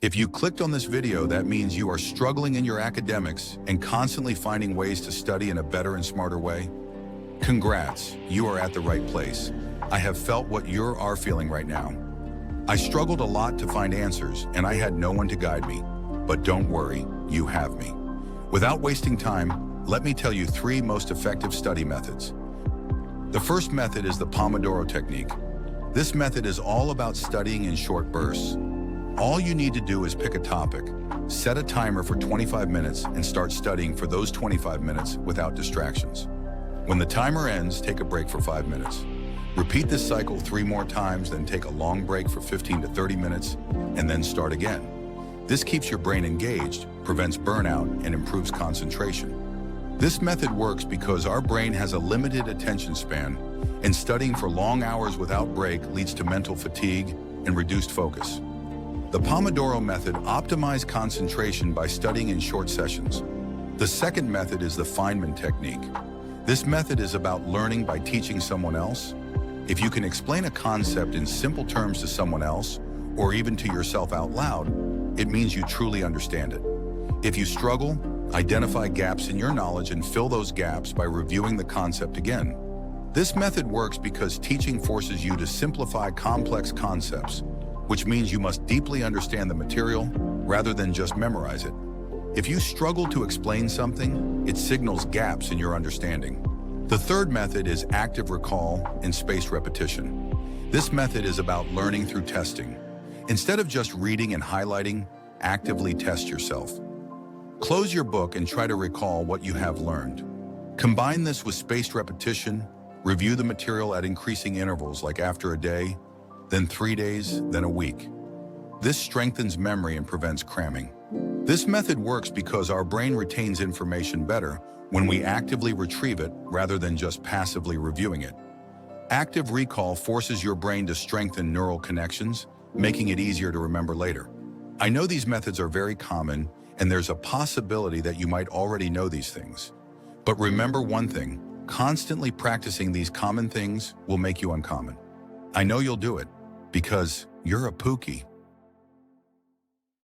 If you clicked on this video, that means you are struggling in your academics and constantly finding ways to study in a better and smarter way. Congrats, you are at the right place. I have felt what you are feeling right now. I struggled a lot to find answers, and I had no one to guide me. But don't worry, you have me. Without wasting time, let me tell you 3 most effective study methods. The first method is the Pomodoro technique. This method is all about studying in short bursts. All you need to do is pick a topic, set a timer for 25 minutes, and start studying for those 25 minutes without distractions. When the timer ends, take a break for 5 minutes. Repeat this cycle 3 more times, then take a long break for 15 to 30 minutes, and then start again. This keeps your brain engaged, prevents burnout, and improves concentration. This method works because our brain has a limited attention span, and studying for long hours without break leads to mental fatigue and reduced focus. The Pomodoro method optimizes concentration by studying in short sessions. The second method is the Feynman technique. This method is about learning by teaching someone else. If you can explain a concept in simple terms to someone else, or even to yourself out loud, it means you truly understand it. If you struggle, identify gaps in your knowledge and fill those gaps by reviewing the concept again. This method works because teaching forces you to simplify complex concepts, which means you must deeply understand the material rather than just memorize it. If you struggle to explain something, it signals gaps in your understanding. The third method is active recall and spaced repetition. This method is about learning through testing. Instead of just reading and highlighting, actively test yourself. Close your book and try to recall what you have learned. Combine this with spaced repetition, review the material at increasing intervals like after a day, then 3 days, then a week. This strengthens memory and prevents cramming. This method works because our brain retains information better when we actively retrieve it rather than just passively reviewing it. Active recall forces your brain to strengthen neural connections, making it easier to remember later. I know these methods are very common, and there's a possibility that you might already know these things. But remember one thing, constantly practicing these common things will make you uncommon. I know you'll do it, because you're a Pookie.